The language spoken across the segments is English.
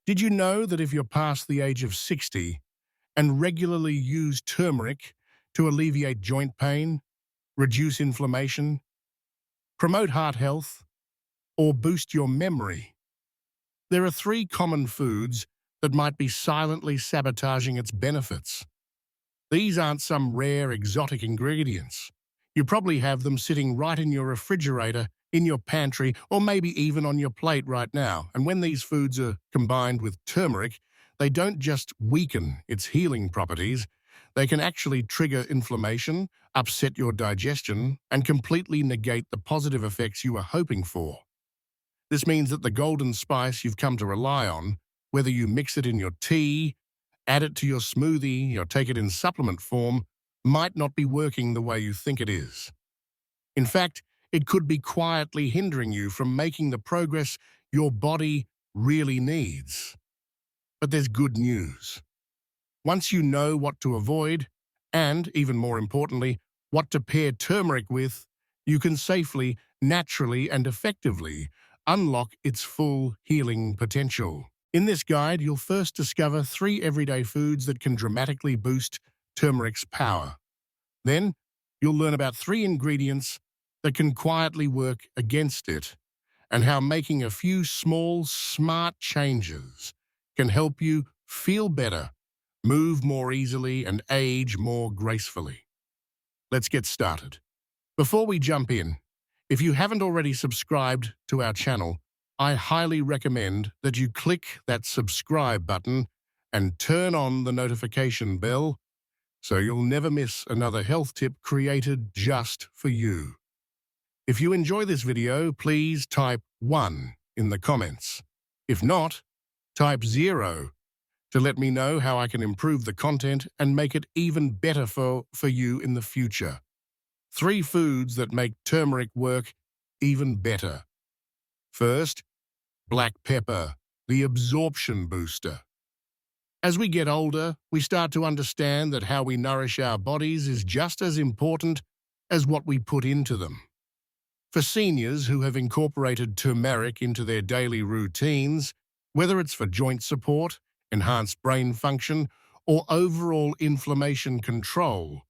Did you know that if you're past the age of 60 and regularly use turmeric to alleviate joint pain, reduce inflammation, promote heart health, or boost your memory, there are three common foods that might be silently sabotaging its benefits? These aren't some rare exotic ingredients. You probably have them sitting right in your refrigerator, in your pantry, or maybe even on your plate right now. And when these foods are combined with turmeric, they don't just weaken its healing properties, they can actually trigger inflammation, upset your digestion, and completely negate the positive effects you were hoping for. This means that the golden spice you've come to rely on, whether you mix it in your tea, add it to your smoothie, or take it in supplement form, might not be working the way you think it is. In fact, it could be quietly hindering you from making the progress your body really needs. But there's good news. Once you know what to avoid, and, even more importantly, what to pair turmeric with, you can safely, naturally, and effectively unlock its full healing potential. In this guide, you'll first discover 3 everyday foods that can dramatically boost turmeric's power. Then, you'll learn about 3 ingredients that can quietly work against it, and how making a few small, smart changes can help you feel better, move more easily, and age more gracefully. Let's get started. Before we jump in, if you haven't already subscribed to our channel, I highly recommend that you click that subscribe button and turn on the notification bell so you'll never miss another health tip created just for you. If you enjoy this video, please type 1 in the comments. If not, type 0 to let me know how I can improve the content and make it even better for you in the future. 3 foods that make turmeric work even better. First, black pepper, the absorption booster. As we get older, we start to understand that how we nourish our bodies is just as important as what we put into them. For seniors who have incorporated turmeric into their daily routines, whether it's for joint support, enhanced brain function, or overall inflammation control,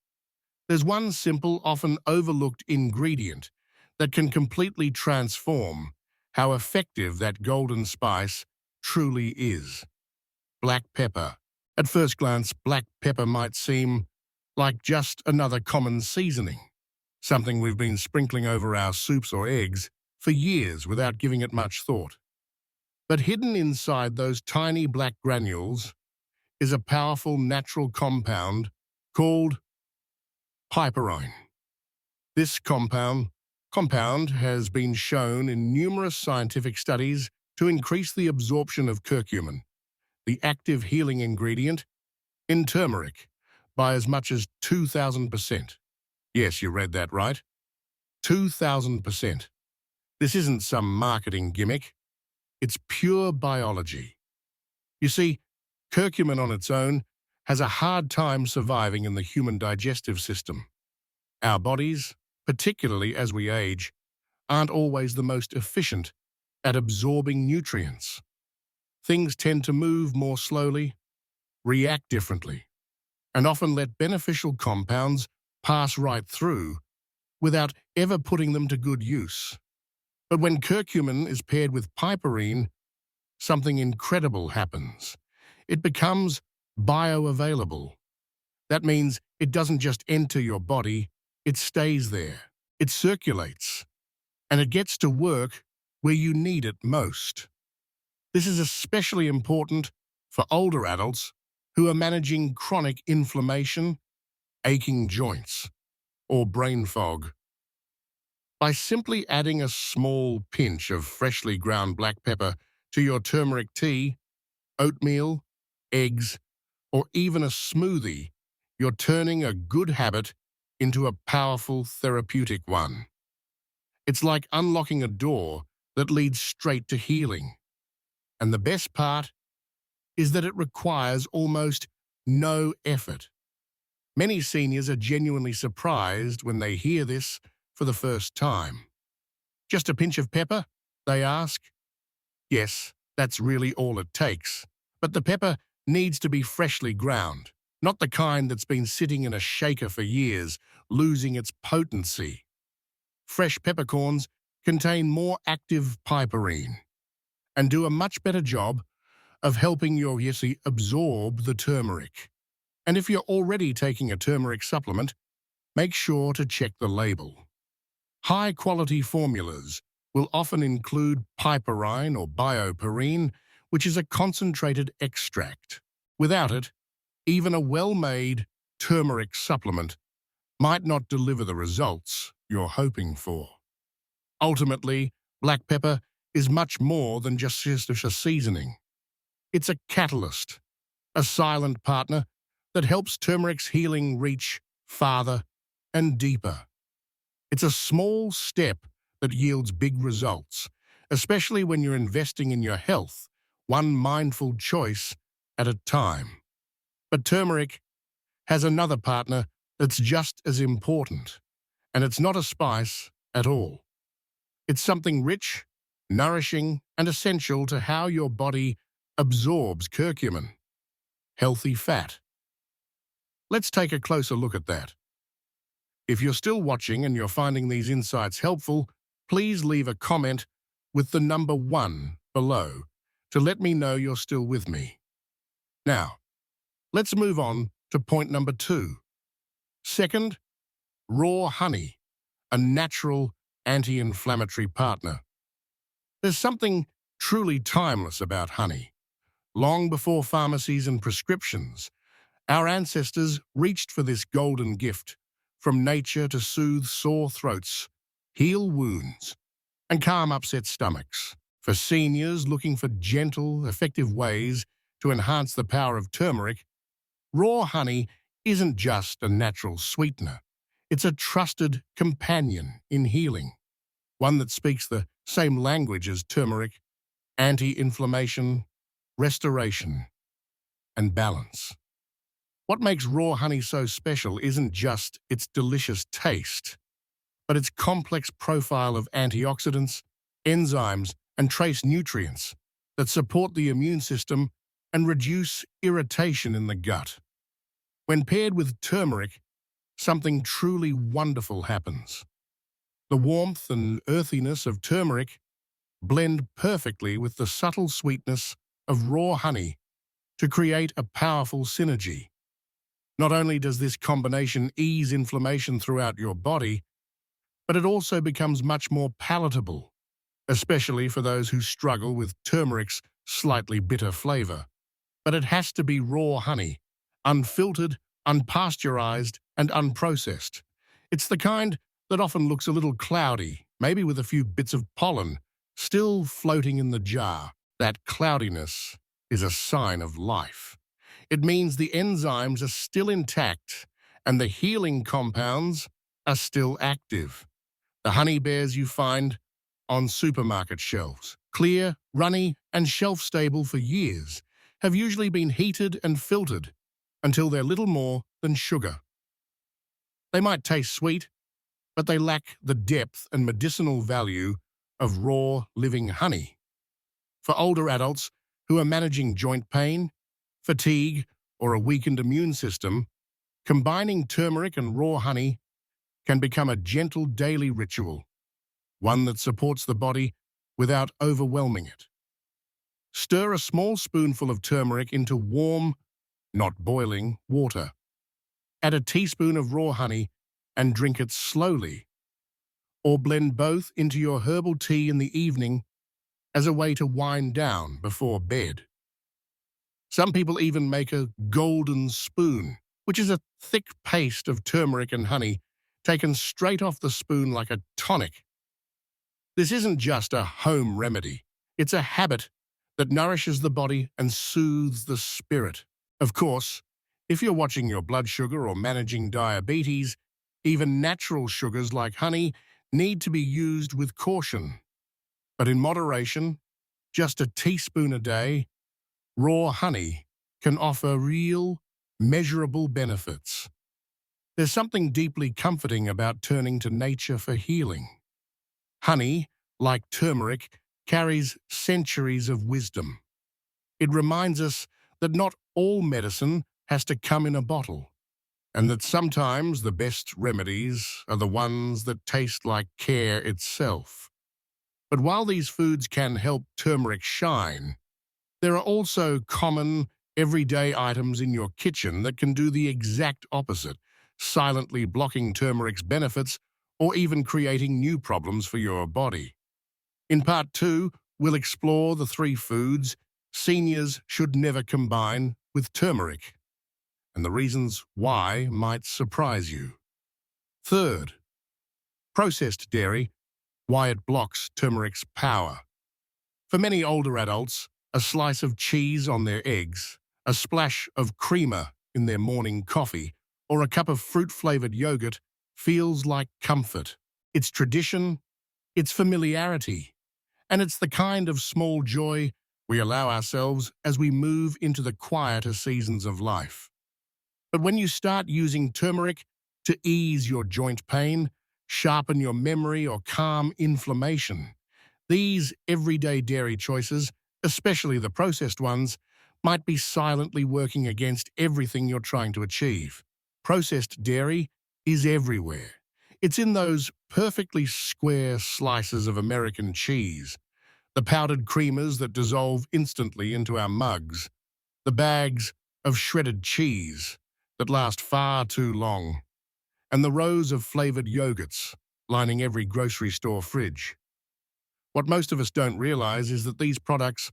there's one simple, often overlooked ingredient that can completely transform how effective that golden spice truly is: black pepper. At first glance, black pepper might seem like just another common seasoning, something we've been sprinkling over our soups or eggs for years without giving it much thought. But hidden inside those tiny black granules is a powerful natural compound called piperine. This compound has been shown in numerous scientific studies to increase the absorption of curcumin, the active healing ingredient in turmeric, by as much as 2,000%. Yes, you read that right. 2,000%. This isn't some marketing gimmick. It's pure biology. You see, curcumin on its own has a hard time surviving in the human digestive system. Our bodies, particularly as we age, aren't always the most efficient at absorbing nutrients. Things tend to move more slowly, react differently, and often let beneficial compounds pass right through without ever putting them to good use. But when curcumin is paired with piperine, something incredible happens. It becomes bioavailable. That means it doesn't just enter your body, it stays there. It circulates, and it gets to work where you need it most. This is especially important for older adults who are managing chronic inflammation, aching joints, or brain fog. By simply adding a small pinch of freshly ground black pepper to your turmeric tea, oatmeal, eggs, or even a smoothie, you're turning a good habit into a powerful therapeutic one. It's like unlocking a door that leads straight to healing. And the best part is that it requires almost no effort. Many seniors are genuinely surprised when they hear this for the first time. Just a pinch of pepper? They ask. Yes, That's really all it takes. But the pepper needs to be freshly ground, not the kind that's been sitting in a shaker for years, losing its potency. Fresh peppercorns contain more active piperine and do a much better job of helping your yeti absorb the turmeric. And if you're already taking a turmeric supplement, make sure to check the label. High-quality formulas will often include piperine or bioperine, which is a concentrated extract. Without it, even a well-made turmeric supplement might not deliver the results you're hoping for. Ultimately, black pepper is much more than just a seasoning. It's a catalyst, a silent partner that helps turmeric's healing reach farther and deeper. It's a small step that yields big results, especially when you're investing in your health, one mindful choice at a time. But turmeric has another partner that's just as important, and it's not a spice at all. It's something rich, nourishing, and essential to how your body absorbs curcumin, healthy fat. Let's take a closer look at that. If you're still watching and you're finding these insights helpful, please leave a comment with the number 1 below to let me know you're still with me. Now, let's move on to point number 2. Second, raw honey, a natural anti-inflammatory partner. There's something truly timeless about honey. Long before pharmacies and prescriptions, our ancestors reached for this golden gift from nature to soothe sore throats, heal wounds, and calm upset stomachs. For seniors looking for gentle, effective ways to enhance the power of turmeric, raw honey isn't just a natural sweetener. It's a trusted companion in healing, one that speaks the same language as turmeric: anti-inflammation, restoration, and balance. What makes raw honey so special isn't just its delicious taste, but its complex profile of antioxidants, enzymes, and trace nutrients that support the immune system and reduce irritation in the gut. When paired with turmeric, something truly wonderful happens. The warmth and earthiness of turmeric blend perfectly with the subtle sweetness of raw honey to create a powerful synergy. Not only does this combination ease inflammation throughout your body, but it also becomes much more palatable, especially for those who struggle with turmeric's slightly bitter flavor. But it has to be raw honey, unfiltered, unpasteurized, and unprocessed. It's the kind that often looks a little cloudy, maybe with a few bits of pollen still floating in the jar. That cloudiness is a sign of life. It means the enzymes are still intact and the healing compounds are still active. The honey bears you find on supermarket shelves, clear, runny, and shelf-stable for years, have usually been heated and filtered until they're little more than sugar. They might taste sweet, but they lack the depth and medicinal value of raw, living honey. For older adults who are managing joint pain, fatigue, or a weakened immune system, combining turmeric and raw honey can become a gentle daily ritual, one that supports the body without overwhelming it. Stir a small spoonful of turmeric into warm, not boiling, water. Add a teaspoon of raw honey and drink it slowly, or blend both into your herbal tea in the evening as a way to wind down before bed. Some people even make a golden spoon, which is a thick paste of turmeric and honey taken straight off the spoon like a tonic. This isn't just a home remedy. It's a habit that nourishes the body and soothes the spirit. Of course, if you're watching your blood sugar or managing diabetes, even natural sugars like honey need to be used with caution. But in moderation, just a teaspoon a day, raw honey can offer real, measurable benefits. There's something deeply comforting about turning to nature for healing. Honey, like turmeric, carries centuries of wisdom. It reminds us that not all medicine has to come in a bottle, and that sometimes the best remedies are the ones that taste like care itself. But while these foods can help turmeric shine, there are also common, everyday items in your kitchen that can do the exact opposite, silently blocking turmeric's benefits or even creating new problems for your body. In part 2, we'll explore the 3 foods seniors should never combine with turmeric, and the reasons why might surprise you. Third, processed dairy, why it blocks turmeric's power. For many older adults, a slice of cheese on their eggs, a splash of creamer in their morning coffee, or a cup of fruit-flavored yogurt feels like comfort. It's tradition, it's familiarity, and it's the kind of small joy we allow ourselves as we move into the quieter seasons of life. But when you start using turmeric to ease your joint pain, sharpen your memory, or calm inflammation, these everyday dairy choices, especially the processed ones, might be silently working against everything you're trying to achieve. Processed dairy is everywhere. It's in those perfectly square slices of American cheese, the powdered creamers that dissolve instantly into our mugs, the bags of shredded cheese that last far too long, and the rows of flavored yogurts lining every grocery store fridge. What most of us don't realize is that these products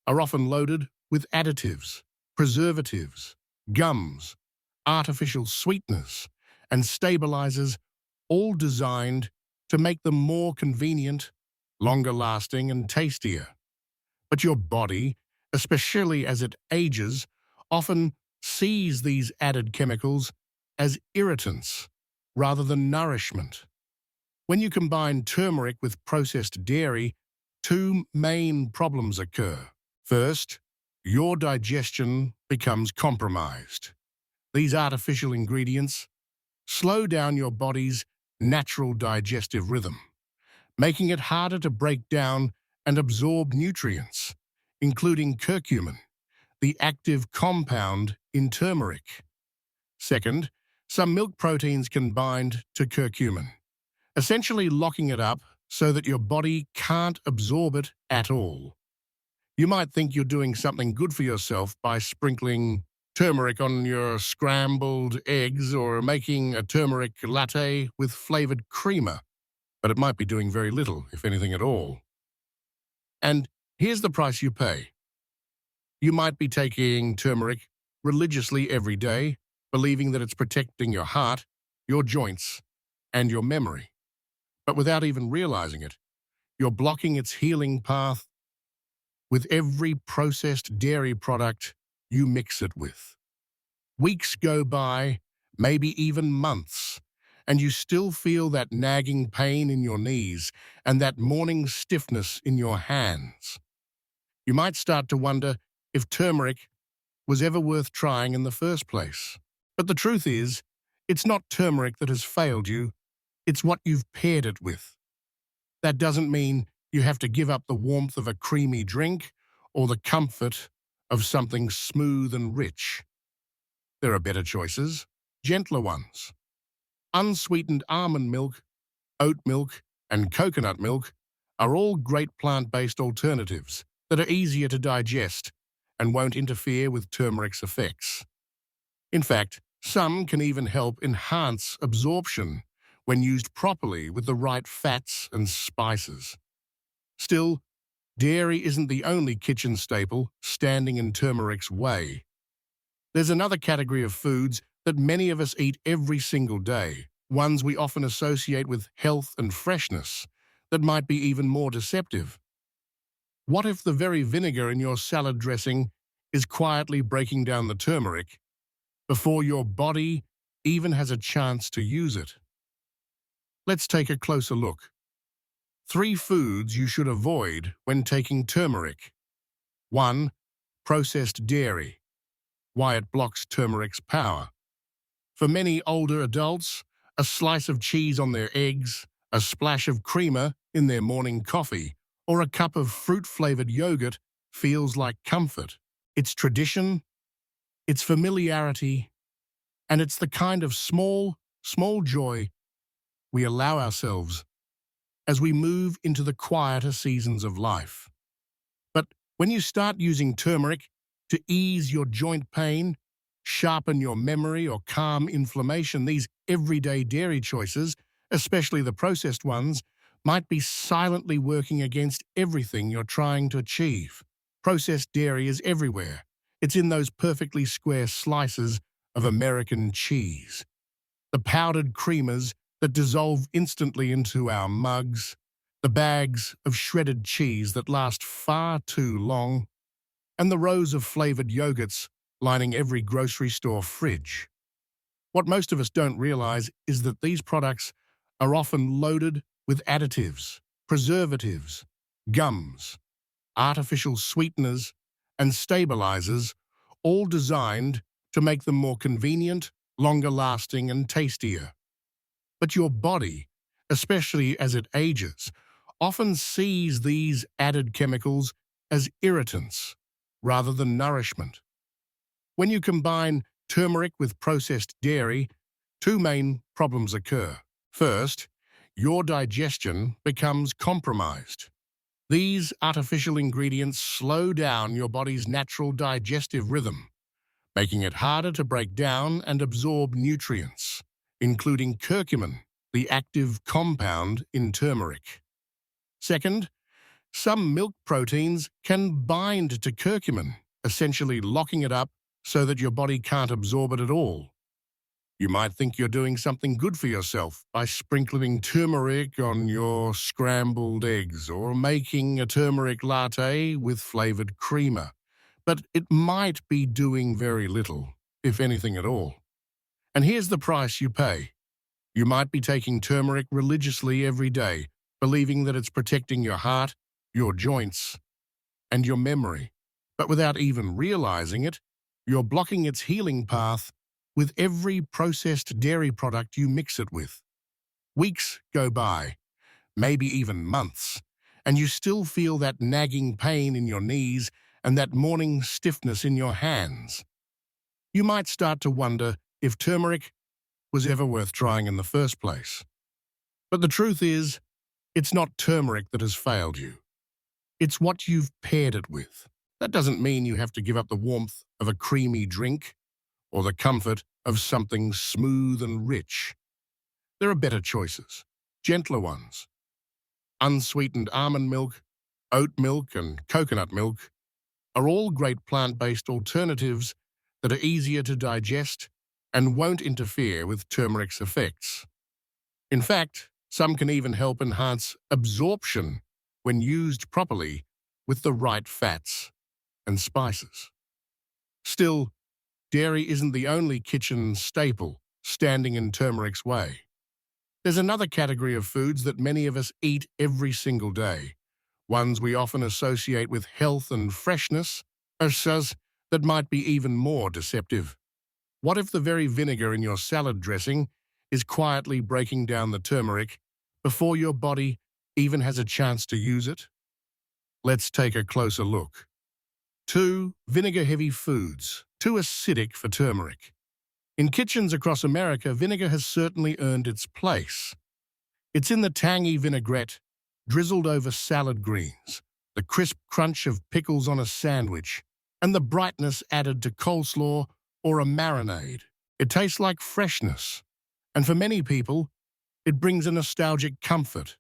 are often loaded with additives, preservatives, gums, artificial sweeteners, and stabilizers, all designed to make them more convenient, longer lasting, and tastier. But your body, especially as it ages, often sees these added chemicals as irritants rather than nourishment. When you combine turmeric with processed dairy, 2 main problems occur. First, your digestion becomes compromised. These artificial ingredients slow down your body's natural digestive rhythm, making it harder to break down and absorb nutrients, including curcumin, the active compound in turmeric. Second, some milk proteins can bind to curcumin, essentially locking it up so that your body can't absorb it at all. You might think you're doing something good for yourself by sprinkling turmeric on your scrambled eggs or making a turmeric latte with flavored creamer, but it might be doing very little, if anything at all. And here's the price you pay. You might be taking turmeric religiously every day, believing that it's protecting your heart, your joints, and your memory. But without even realizing it, you're blocking its healing path with every processed dairy product you mix it with. Weeks go by, maybe even months, and you still feel that nagging pain in your knees and that morning stiffness in your hands. You might start to wonder if turmeric was ever worth trying in the first place. But the truth is, it's not turmeric that has failed you, it's what you've paired it with. That doesn't mean you have to give up the warmth of a creamy drink or the comfort of something smooth and rich. There are better choices, gentler ones. Unsweetened almond milk, oat milk, and coconut milk are all great plant-based alternatives that are easier to digest and won't interfere with turmeric's effects. In fact, some can even help enhance absorption when used properly with the right fats and spices. Still, dairy isn't the only kitchen staple standing in turmeric's way. There's another category of foods that many of us eat every single day, ones we often associate with health and freshness, that might be even more deceptive. What if the very vinegar in your salad dressing is quietly breaking down the turmeric before your body even has a chance to use it? Let's take a closer look. 3 foods you should avoid when taking turmeric. 1. Processed dairy. Why it blocks turmeric's power. For many older adults, a slice of cheese on their eggs, a splash of creamer in their morning coffee, or a cup of fruit-flavored yogurt feels like comfort. It's tradition, it's familiarity, and it's the kind of small joy we allow ourselves as we move into the quieter seasons of life. But when you start using turmeric to ease your joint pain, sharpen your memory, or calm inflammation, these everyday dairy choices, especially the processed ones, might be silently working against everything you're trying to achieve. Processed dairy is everywhere. It's in those perfectly square slices of American cheese, the powdered creamers that dissolve instantly into our mugs, the bags of shredded cheese that last far too long, and the rows of flavored yogurts lining every grocery store fridge. What most of us don't realize is that these products are often loaded with additives, preservatives, gums, artificial sweeteners, and stabilizers, all designed to make them more convenient, longer-lasting, and tastier. But your body, especially as it ages, often sees these added chemicals as irritants rather than nourishment. When you combine turmeric with processed dairy, two main problems occur. First, your digestion becomes compromised. These artificial ingredients slow down your body's natural digestive rhythm, making it harder to break down and absorb nutrients, including curcumin, the active compound in turmeric. Second, some milk proteins can bind to curcumin, essentially locking it up so that your body can't absorb it at all. You might think you're doing something good for yourself by sprinkling turmeric on your scrambled eggs or making a turmeric latte with flavored creamer, but it might be doing very little, if anything at all. And here's the price you pay. You might be taking turmeric religiously every day, believing that it's protecting your heart, your joints, and your memory. But without even realizing it, you're blocking its healing path with every processed dairy product you mix it with. Weeks go by, maybe even months, and you still feel that nagging pain in your knees and that morning stiffness in your hands. You might start to wonder if turmeric was ever worth trying in the first place. But the truth is, it's not turmeric that has failed you. It's what you've paired it with. That doesn't mean you have to give up the warmth of a creamy drink or the comfort of something smooth and rich. There are better choices, gentler ones. Unsweetened almond milk, oat milk, and coconut milk are all great plant-based alternatives that are easier to digest and won't interfere with turmeric's effects. In fact, some can even help enhance absorption when used properly with the right fats and spices. Still, dairy isn't the only kitchen staple standing in turmeric's way. There's another category of foods that many of us eat every single day, ones we often associate with health and freshness, that might be even more deceptive. What if the very vinegar in your salad dressing is quietly breaking down the turmeric before your body even has a chance to use it? Let's take a closer look. 2. Vinegar-heavy foods, too acidic for turmeric. In kitchens across America, vinegar has certainly earned its place. It's in the tangy vinaigrette drizzled over salad greens, the crisp crunch of pickles on a sandwich, and the brightness added to coleslaw or a marinade. It tastes like freshness, and for many people, it brings a nostalgic comfort,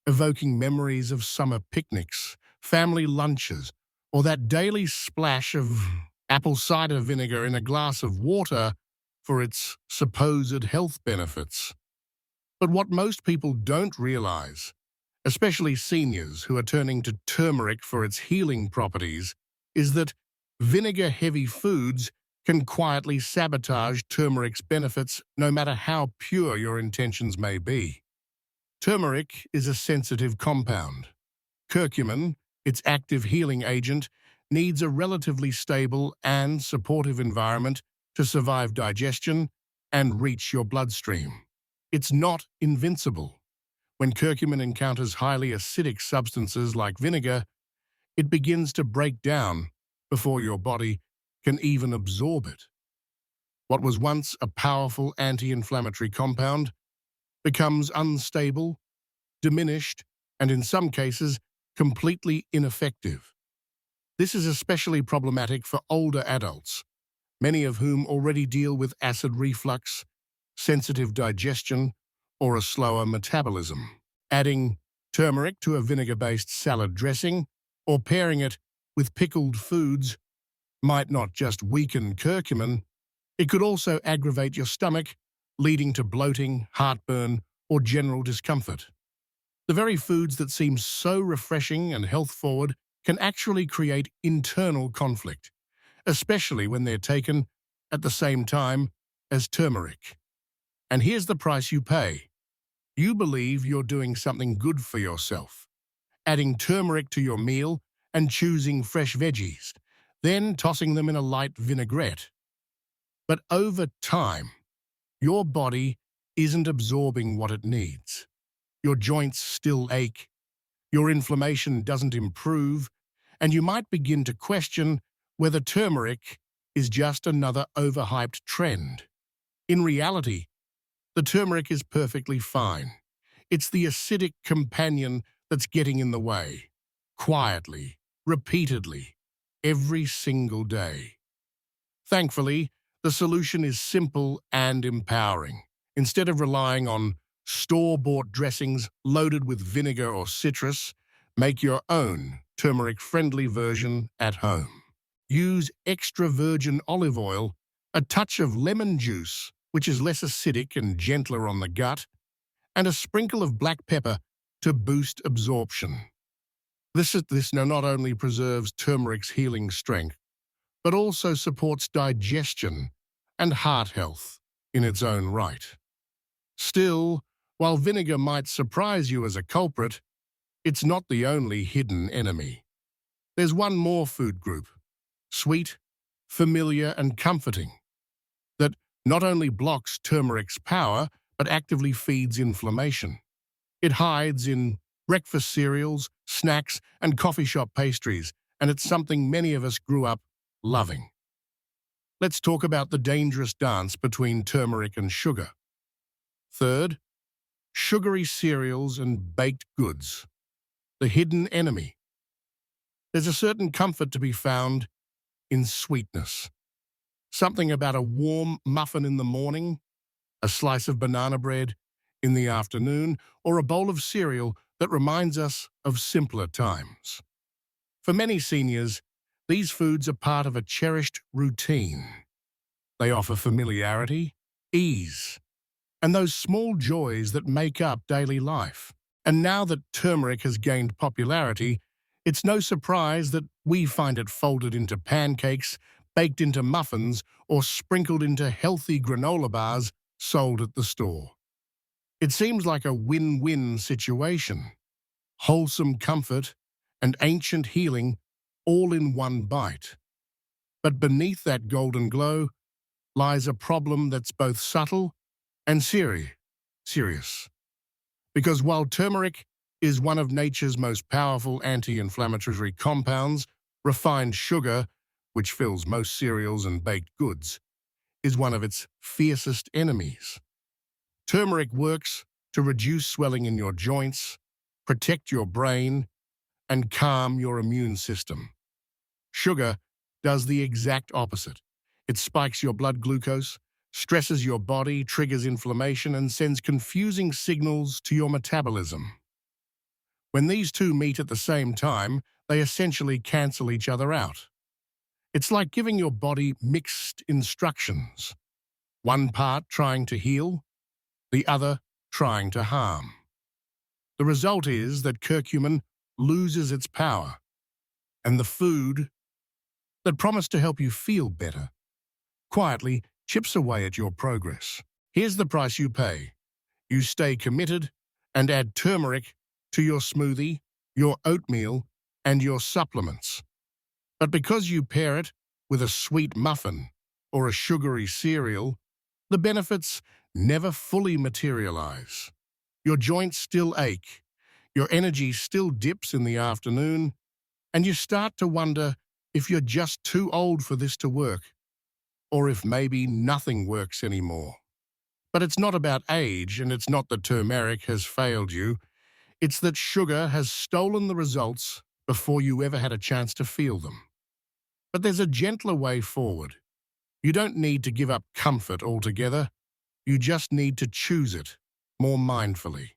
evoking memories of summer picnics, family lunches, or that daily splash of apple cider vinegar in a glass of water for its supposed health benefits. But what most people don't realize, especially seniors who are turning to turmeric for its healing properties, is that vinegar-heavy foods can quietly sabotage turmeric's benefits no matter how pure your intentions may be. Turmeric is a sensitive compound. Curcumin, its active healing agent, needs a relatively stable and supportive environment to survive digestion and reach your bloodstream. It's not invincible. When curcumin encounters highly acidic substances like vinegar, it begins to break down before your body can even absorb it. What was once a powerful anti-inflammatory compound becomes unstable, diminished, and in some cases, completely ineffective. This is especially problematic for older adults, many of whom already deal with acid reflux, sensitive digestion, or a slower metabolism. Adding turmeric to a vinegar-based salad dressing or pairing it with pickled foods might not just weaken curcumin, it could also aggravate your stomach, leading to bloating, heartburn, or general discomfort. The very foods that seem so refreshing and health-forward can actually create internal conflict, especially when they're taken at the same time as turmeric. And here's the price you pay. You believe you're doing something good for yourself, adding turmeric to your meal and choosing fresh veggies, then tossing them in a light vinaigrette. But over time, your body isn't absorbing what it needs. Your joints still ache, your inflammation doesn't improve, and you might begin to question whether turmeric is just another overhyped trend. In reality, the turmeric is perfectly fine. It's the acidic companion that's getting in the way, quietly, repeatedly, every single day. Thankfully, the solution is simple and empowering. Instead of relying on store-bought dressings loaded with vinegar or citrus, make your own turmeric-friendly version at home. Use extra virgin olive oil, a touch of lemon juice, which is less acidic and gentler on the gut, and a sprinkle of black pepper to boost absorption. This not only preserves turmeric's healing strength, but also supports digestion and heart health in its own right. Still, while vinegar might surprise you as a culprit, it's not the only hidden enemy. There's one more food group, sweet, familiar, and comforting, that not only blocks turmeric's power, but actively feeds inflammation. It hides in breakfast cereals, snacks, and coffee shop pastries, and it's something many of us grew up loving. Let's talk about the dangerous dance between turmeric and sugar. Third, sugary cereals and baked goods. The hidden enemy. There's a certain comfort to be found in sweetness. Something about a warm muffin in the morning, a slice of banana bread in the afternoon, or a bowl of cereal that reminds us of simpler times. For many seniors, these foods are part of a cherished routine. They offer familiarity, ease, and those small joys that make up daily life. And now that turmeric has gained popularity, it's no surprise that we find it folded into pancakes, baked into muffins, or sprinkled into healthy granola bars sold at the store. It seems like a win-win situation. Wholesome comfort and ancient healing all in one bite. But beneath that golden glow lies a problem that's both subtle and serious. Because while turmeric is one of nature's most powerful anti-inflammatory compounds, refined sugar, which fills most cereals and baked goods, is one of its fiercest enemies. Turmeric works to reduce swelling in your joints, protect your brain, and calm your immune system. Sugar does the exact opposite. It spikes your blood glucose, stresses your body, triggers inflammation, and sends confusing signals to your metabolism. When these two meet at the same time, they essentially cancel each other out. It's like giving your body mixed instructions, one part trying to heal, the other trying to harm. The result is that curcumin loses its power, and the food that promised to help you feel better quietly chips away at your progress. Here's the price you pay. You stay committed and add turmeric to your smoothie, your oatmeal, and your supplements. But because you pair it with a sweet muffin or a sugary cereal, the benefits never fully materialize. Your joints still ache, your energy still dips in the afternoon, and you start to wonder if you're just too old for this to work, or if maybe nothing works anymore. But it's not about age, and it's not that turmeric has failed you. It's that sugar has stolen the results before you ever had a chance to feel them. But there's a gentler way forward. You don't need to give up comfort altogether. You just need to choose it more mindfully.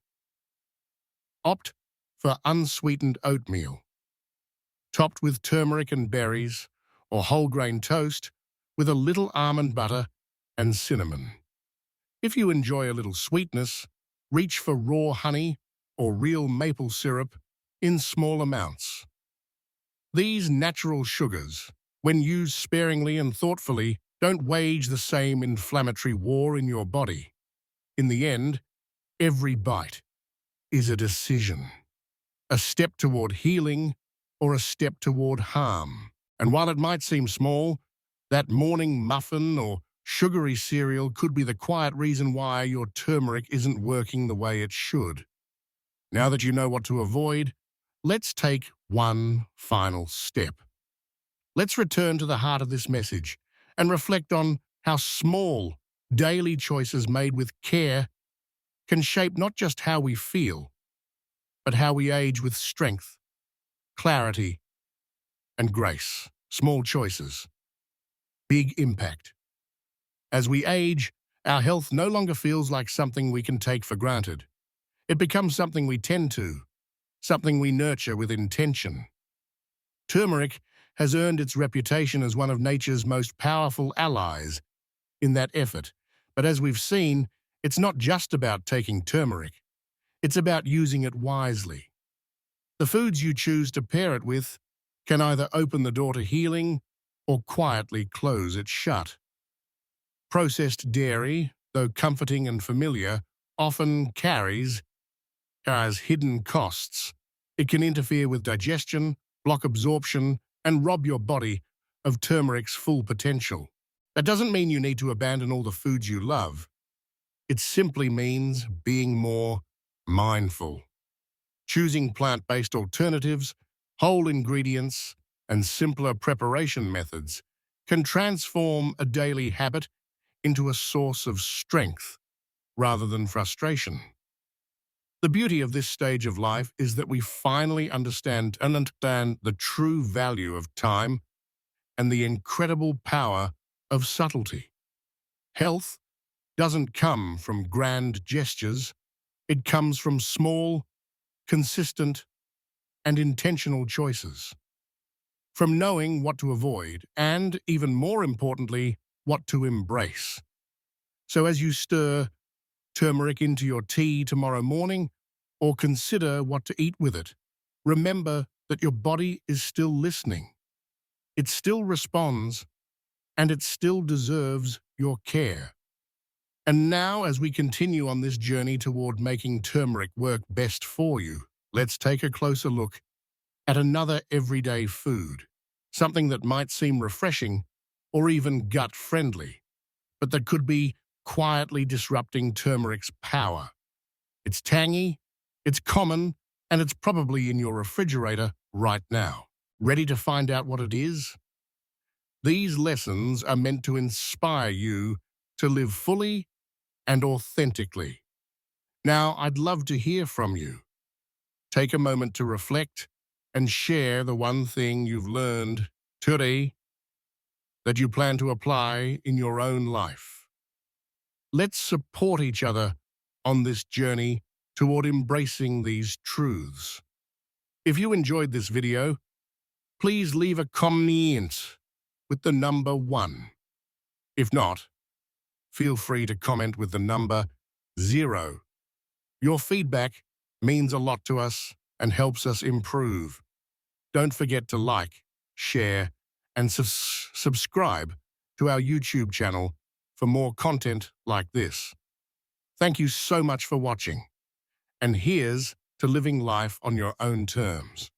Opt for unsweetened oatmeal, topped with turmeric and berries, or whole grain toast with a little almond butter and cinnamon. If you enjoy a little sweetness, reach for raw honey or real maple syrup in small amounts. These natural sugars, when used sparingly and thoughtfully, don't wage the same inflammatory war in your body. In the end, every bite is a decision, a step toward healing or a step toward harm. And while it might seem small, that morning muffin or sugary cereal could be the quiet reason why your turmeric isn't working the way it should. Now that you know what to avoid, let's take one final step. Let's return to the heart of this message and reflect on how small, daily choices made with care can shape not just how we feel, but how we age with strength, clarity, and grace. Small choices, big impact. As we age, our health no longer feels like something we can take for granted. It becomes something we tend to, something we nurture with intention. Turmeric has earned its reputation as one of nature's most powerful allies in that effort. But as we've seen, it's not just about taking turmeric. It's about using it wisely. The foods you choose to pair it with can either open the door to healing or quietly close it shut. Processed dairy, though comforting and familiar, often carries hidden costs. It can interfere with digestion, block absorption, and rob your body of turmeric's full potential. That doesn't mean you need to abandon all the foods you love. It simply means being more mindful. Choosing plant-based alternatives, whole ingredients, and simpler preparation methods can transform a daily habit into a source of strength rather than frustration. The beauty of this stage of life is that we finally understand the true value of time and the incredible power of subtlety. Health doesn't come from grand gestures. It comes from small, consistent, and intentional choices. From knowing what to avoid and, even more importantly, what to embrace. So as you stir turmeric into your tea tomorrow morning, or consider what to eat with it, remember that your body is still listening. It still responds, and it still deserves your care. And now, as we continue on this journey toward making turmeric work best for you, let's take a closer look at another everyday food, something that might seem refreshing or even gut-friendly, but that could be quietly disrupting turmeric's power. It's tangy, it's common, and it's probably in your refrigerator right now. Ready to find out what it is? These lessons are meant to inspire you to live fully and authentically. Now, I'd love to hear from you. Take a moment to reflect and share the one thing you've learned today that you plan to apply in your own life. Let's support each other on this journey toward embracing these truths. If you enjoyed this video, please leave a comment with the number 1. If not, feel free to comment with the number 0. Your feedback means a lot to us and helps us improve. Don't forget to like, share, and subscribe to our YouTube channel for more content like this. Thank you so much for watching. And here's to living life on your own terms.